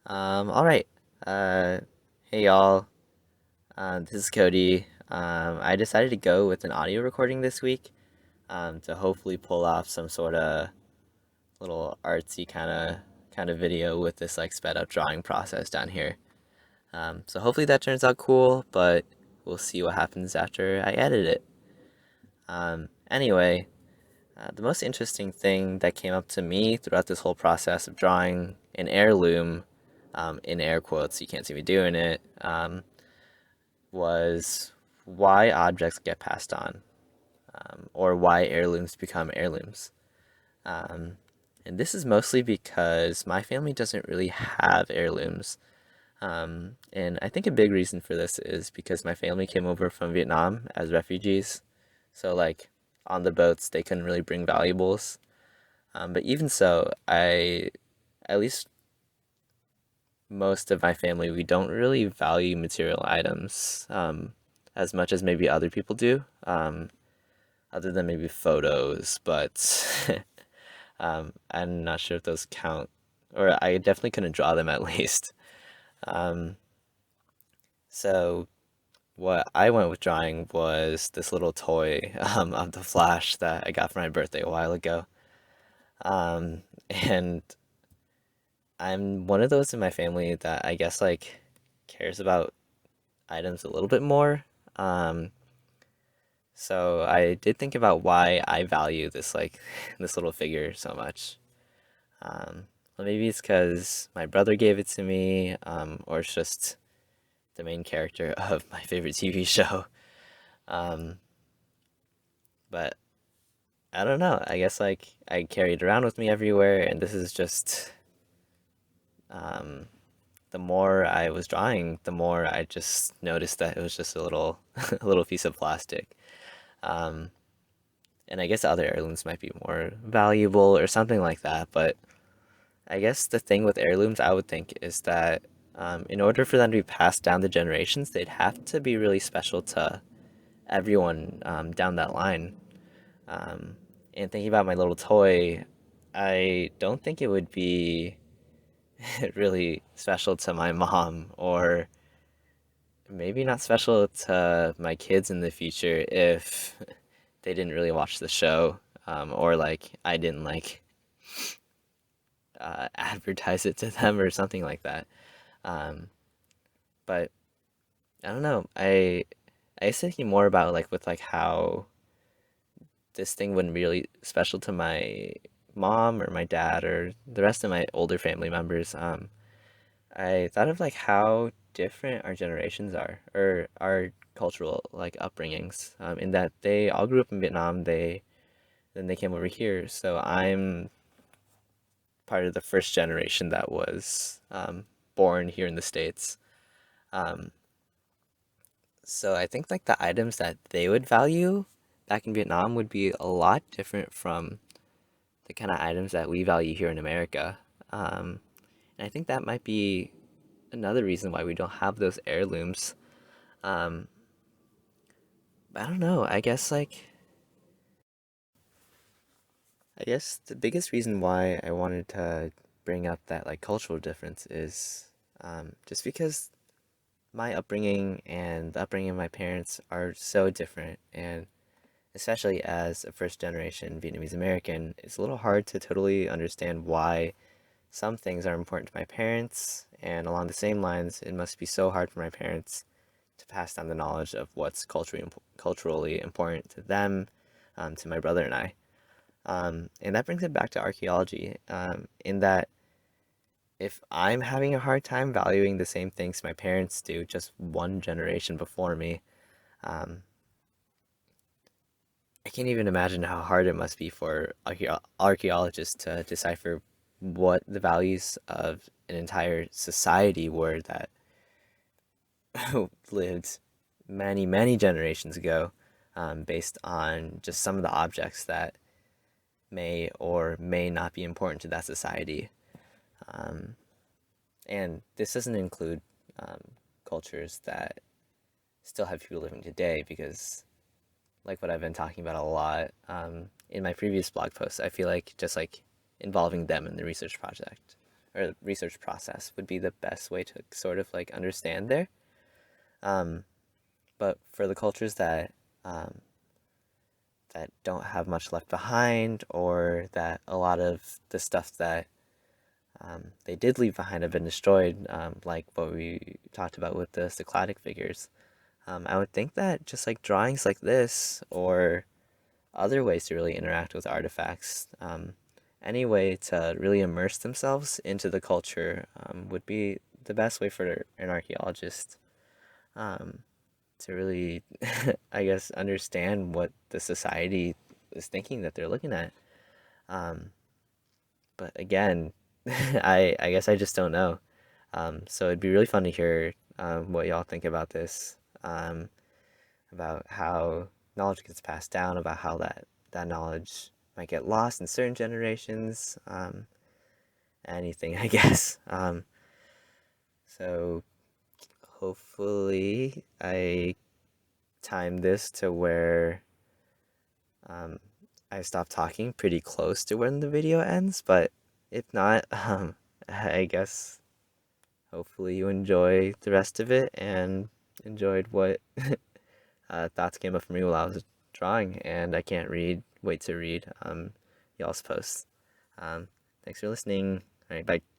All right. Uh, hey y'all. This is Cody. I decided to go with an audio recording this week, to hopefully pull off some sort of little artsy kind of video with this like sped up drawing process down here. So hopefully that turns out cool, but we'll see what happens after I edit it. Anyway, the most interesting thing that came up to me throughout this whole process of drawing an heirloom, in air quotes, you can't see me doing it, was why objects get passed on, or why heirlooms become heirlooms. Um, and this is mostly because my family doesn't really have heirlooms. And I think a big reason for this is because my family came over from Vietnam as refugees. So, like, on the boats, they couldn't really bring valuables. But even so, at least most of my family, we don't really value material items, as much as maybe other people do, other than maybe photos. But I'm not sure if those count, or I definitely couldn't draw them at least. Um, so what I went with drawing was this little toy, of the Flash that I got for my birthday a while ago. And I'm one of those in my family that I guess like cares about items a little bit more. Um, so I did think about why I value this like this little figure so much. Well, maybe it's because my brother gave it to me, or it's just the main character of my favorite TV show. Um, but I don't know. I guess like I carry it around with me everywhere, and this is just um, the more I was drawing, the more I just noticed that it was just a little a little piece of plastic. Um, and I guess other heirlooms might be more valuable or something like that. But I guess the thing with heirlooms, I would think, is that in order for them to be passed down the generations, they'd have to be really special to everyone, down that line. Um, and thinking about my little toy, I don't think it would be really special to my mom, or maybe not special to my kids in the future if they didn't really watch the show, or like I didn't like advertise it to them or something like that. Um, but I don't know. I was thinking more about like with like how this thing wouldn't be really special to my mom or my dad or the rest of my older family members. I thought of like how different our generations are, or our cultural like upbringings, in that they all grew up in Vietnam. Then they came over here. So I'm part of the first generation that was, born here in the States. Um, so I think like the items that they would value back in Vietnam would be a lot different from the kind of items that we value here in America. Um, and I think that might be another reason why we don't have those heirlooms. Um, but I don't know. I guess the biggest reason why I wanted to bring up that like cultural difference is, just because my upbringing and the upbringing of my parents are so different, and especially as a first generation Vietnamese American, it's a little hard to totally understand why some things are important to my parents, and along the same lines, it must be so hard for my parents to pass down the knowledge of what's culturally important to them, to my brother and I. And that brings it back to archaeology, in that if I'm having a hard time valuing the same things my parents do just one generation before me, um, I can't even imagine how hard it must be for archaeologists to decipher what the values of an entire society were that lived many, many generations ago, based on just some of the objects that may or may not be important to that society. Um, and this doesn't include, um, cultures that still have people living today, because, like what I've been talking about a lot, in my previous blog posts, I feel like just like involving them in the research project, or research process would be the best way to sort of like understand there. Um, but for the cultures um, that don't have much left behind, or that a lot of the stuff that they did leave behind have been destroyed, like what we talked about with the Cycladic figures. I would think that just like drawings like this, or other ways to really interact with artifacts, any way to really immerse themselves into the culture, would be the best way for an archaeologist, um, to really, I guess, understand what the society is thinking that they're looking at. Um, but again, I guess I just don't know. So it'd be really fun to hear what y'all think about this, about how knowledge gets passed down, about how that knowledge might get lost in certain generations, anything, I guess. So hopefully I time this to where um, I stop talking pretty close to when the video ends, but if not, I guess hopefully you enjoy the rest of it and enjoyed what thoughts came up for me while I was drawing, and I can't wait to read y'all's posts. Um, Thanks for listening. All right, bye.